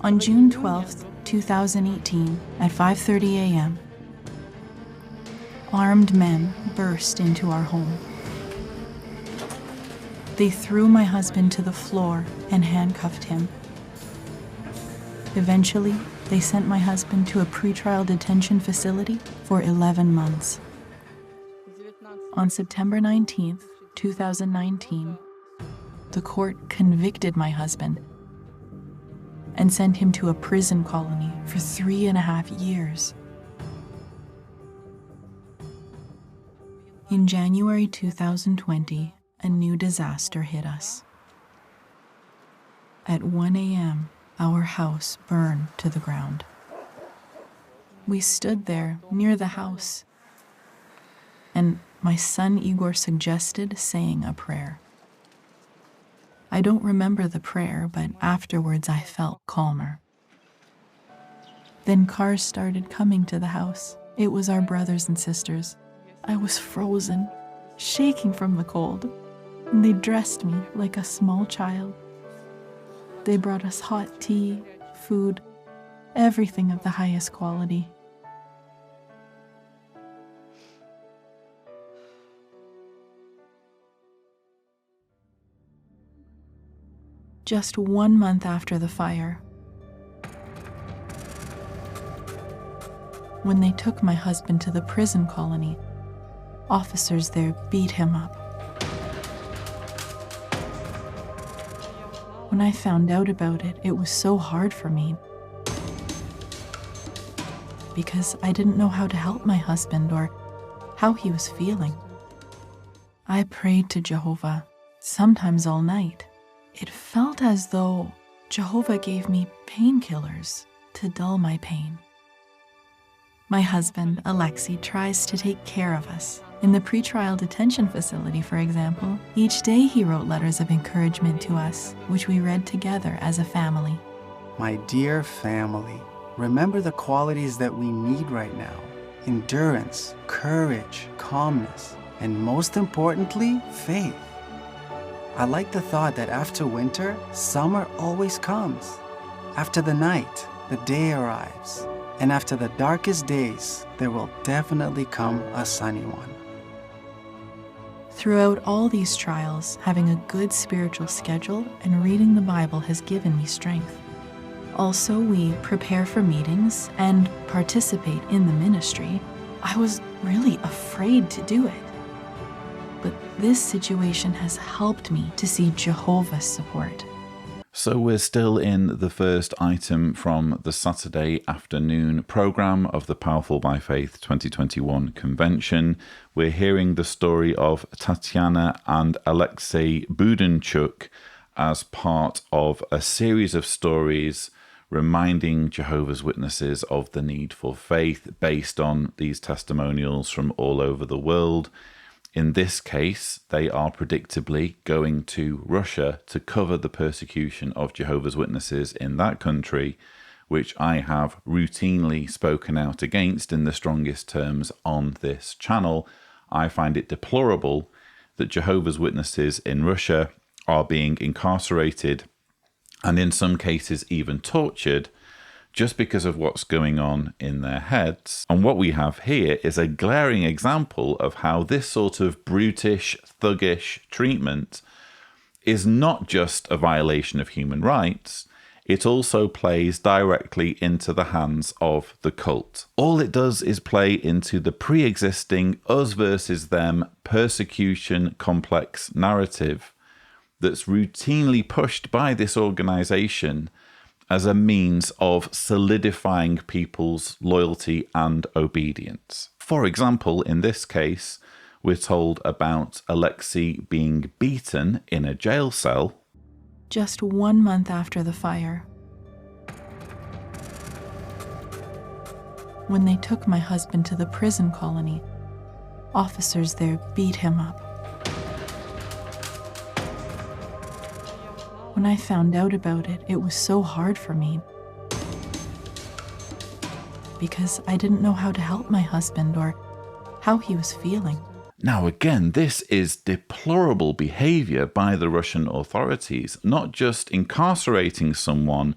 On June 12, 2018, at 5:30 a.m., armed men burst into our home. They threw my husband to the floor and handcuffed him. Eventually, they sent my husband to a pretrial detention facility for 11 months. On September 19, 2019, the court convicted my husband and sent him to a prison colony for 3.5 years. In January 2020, a new disaster hit us. At 1 a.m., our house burned to the ground. We stood there near the house, and my son Igor suggested saying a prayer. I don't remember the prayer, but afterwards I felt calmer. Then cars started coming to the house. It was our brothers and sisters. I was frozen, shaking from the cold, and they dressed me like a small child. They brought us hot tea, food, everything of the highest quality. Just 1 month after the fire, when they took my husband to the prison colony, officers there beat him up. When I found out about it, it was so hard for me because I didn't know how to help my husband or how he was feeling. I prayed to Jehovah, sometimes all night. It felt as though Jehovah gave me painkillers to dull my pain. My husband, Alexei, tries to take care of us. In the pretrial detention facility, for example, each day he wrote letters of encouragement to us, which we read together as a family. My dear family, remember the qualities that we need right now: endurance, courage, calmness, and most importantly, faith. I like the thought that after winter, summer always comes. After the night, the day arrives. And after the darkest days, there will definitely come a sunny one. Throughout all these trials, having a good spiritual schedule and reading the Bible has given me strength. Also, we prepare for meetings and participate in the ministry. I was really afraid to do it. But this situation has helped me to see Jehovah's support. So we're still in the first item from the Saturday afternoon program of the Powerful by Faith 2021 convention. We're hearing the story of Tatiana and Alexei Budenchuk as part of a series of stories reminding Jehovah's Witnesses of the need for faith based on these testimonials from all over the world. In this case, they are predictably going to Russia to cover the persecution of Jehovah's Witnesses in that country, which I have routinely spoken out against in the strongest terms on this channel. I find it deplorable that Jehovah's Witnesses in Russia are being incarcerated and in some cases even tortured just because of what's going on in their heads. And what we have here is a glaring example of how this sort of brutish, thuggish treatment is not just a violation of human rights, it also plays directly into the hands of the cult. All it does is play into the pre-existing us versus them persecution complex narrative that's routinely pushed by this organization as a means of solidifying people's loyalty and obedience. For example, in this case, we're told about Alexei being beaten in a jail cell. Just 1 month after the fire, when they took my husband to the prison colony, officers there beat him up. When I found out about it, it was so hard for me because I didn't know how to help my husband or how he was feeling. Now again, this is deplorable behavior by the Russian authorities, not just incarcerating someone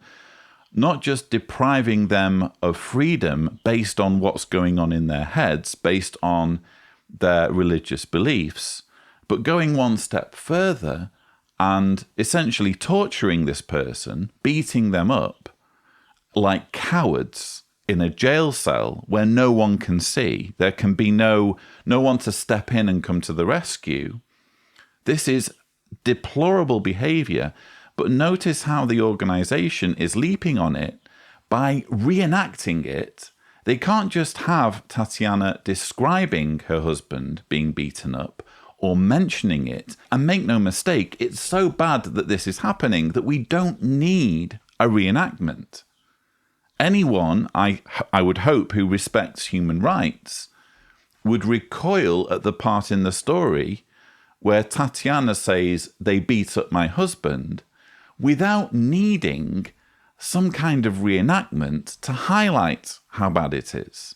not just depriving them of freedom based on what's going on in their heads, based on their religious beliefs, but going one step further and essentially torturing this person, beating them up like cowards in a jail cell where no one can see. There can be no one to step in and come to the rescue. This is deplorable behavior, but notice how the organization is leaping on it by reenacting it. They can't just have Tatiana describing her husband being beaten up or mentioning it. And make no mistake, it's so bad that this is happening that we don't need a reenactment. Anyone, I would hope, who respects human rights would recoil at the part in the story where Tatiana says they beat up my husband without needing some kind of reenactment to highlight how bad it is.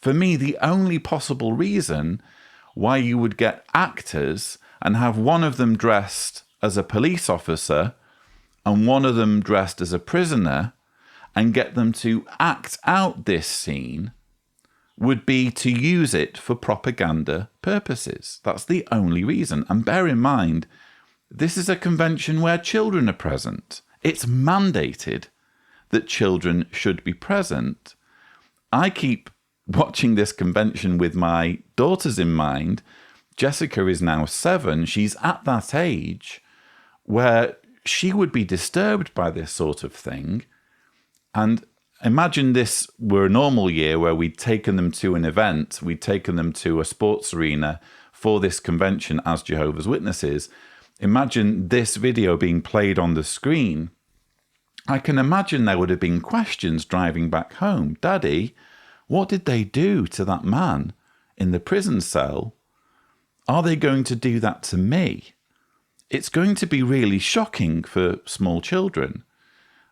For me, the only possible reason why you would get actors and have one of them dressed as a police officer and one of them dressed as a prisoner and get them to act out this scene would be to use it for propaganda purposes. That's the only reason. And bear in mind, this is a convention where children are present. It's mandated that children should be present. I keep watching this convention with my daughters in mind. Jessica is now 7. She's at that age where she would be disturbed by this sort of thing. And imagine this were a normal year where we'd taken them to an event, we'd taken them to a sports arena for this convention as Jehovah's Witnesses. Imagine this video being played on the screen. I can imagine there would have been questions driving back home. Daddy, what did they do to that man in the prison cell? Are they going to do that to me? It's going to be really shocking for small children.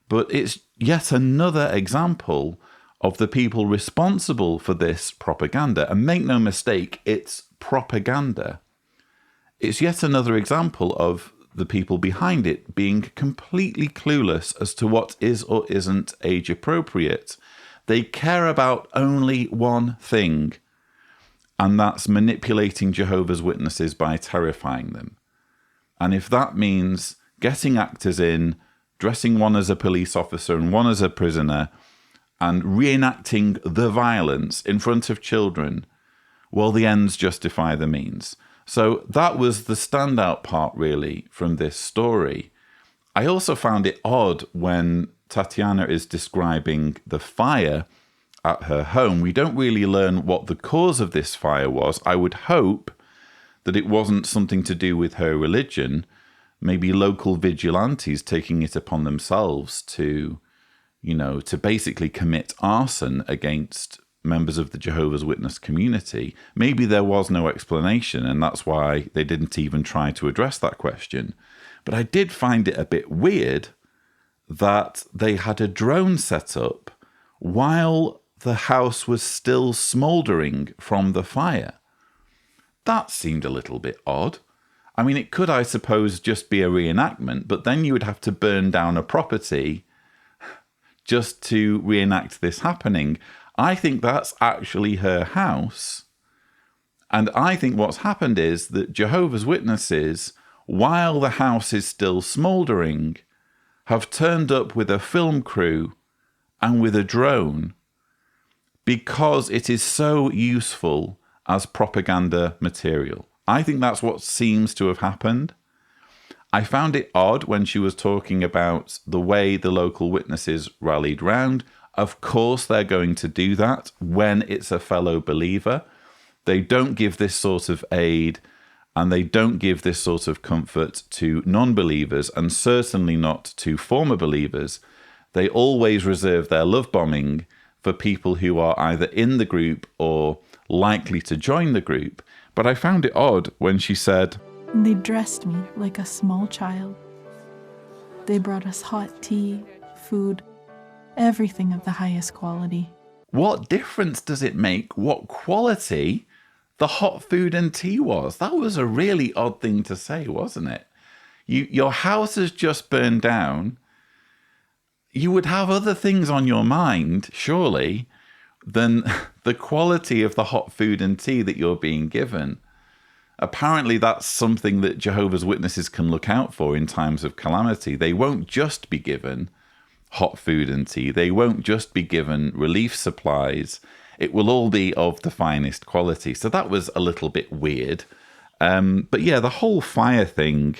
But it's yet another example of the people responsible for this propaganda. And make no mistake, it's propaganda. It's yet another example of the people behind it being completely clueless as to what is or isn't age appropriate. They care about only one thing, and that's manipulating Jehovah's Witnesses by terrifying them. And if that means getting actors in, dressing one as a police officer and one as a prisoner, and reenacting the violence in front of children, well, the ends justify the means. So that was the standout part, really, from this story. I also found it odd when Tatiana is describing the fire at her home. We don't really learn what the cause of this fire was. I would hope that it wasn't something to do with her religion. Maybe local vigilantes taking it upon themselves to, to basically commit arson against members of the Jehovah's Witness community. Maybe there was no explanation, and that's why they didn't even try to address that question. But I did find it a bit weird that they had a drone set up while the house was still smouldering from the fire. That seemed a little bit odd. I mean, it could, I suppose, just be a reenactment, but then you would have to burn down a property just to reenact this happening. I think that's actually her house. And I think what's happened is that Jehovah's Witnesses, while the house is still smouldering, have turned up with a film crew and with a drone because it is so useful as propaganda material. I think that's what seems to have happened. I found it odd when she was talking about the way the local witnesses rallied round. Of course, they're going to do that when it's a fellow believer. They don't give this sort of aid and they don't give this sort of comfort to non-believers, and certainly not to former believers. They always reserve their love bombing for people who are either in the group or likely to join the group. But I found it odd when she said, "They dressed me like a small child. They brought us hot tea, food, everything of the highest quality." What difference does it make what quality the hot food and tea was? That was a really odd thing to say, wasn't it? Your house has just burned down. you would have other things on your mind, surely, than the quality of the hot food and tea that you're being given. Apparently, that's something that Jehovah's Witnesses can look out for in times of calamity. They won't just be given hot food and tea. They won't just be given relief supplies. It will all be of the finest quality. So that was a little bit weird. But yeah, the whole fire thing,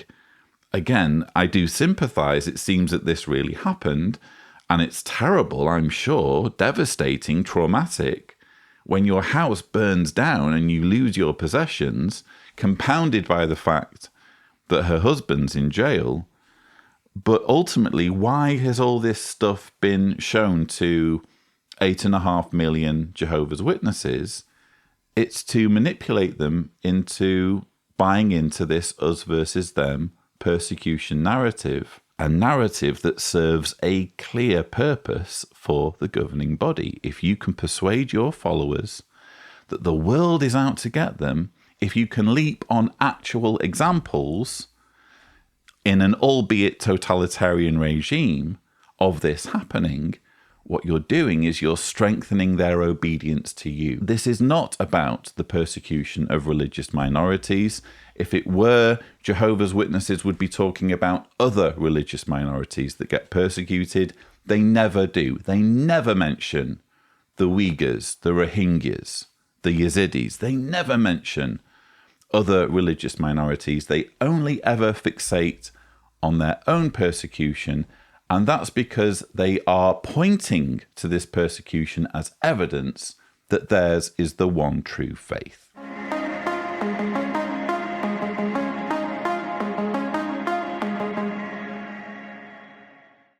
again, I do sympathize. It seems that this really happened. And it's terrible, I'm sure, devastating, traumatic. When your house burns down and you lose your possessions, compounded by the fact that her husband's in jail. But ultimately, why has all this stuff been shown to 8.5 million Jehovah's Witnesses? It's to manipulate them into buying into this us versus them persecution narrative, a narrative that serves a clear purpose for the governing body. If you can persuade your followers that the world is out to get them, if you can leap on actual examples in an albeit totalitarian regime of this happening, what you're doing is you're strengthening their obedience to you. This is not about the persecution of religious minorities. If it were, Jehovah's Witnesses would be talking about other religious minorities that get persecuted. They never do. They never mention the Uyghurs, the Rohingyas, the Yazidis. They never mention other religious minorities. They only ever fixate on their own persecution, and that's because they are pointing to this persecution as evidence that theirs is the one true faith.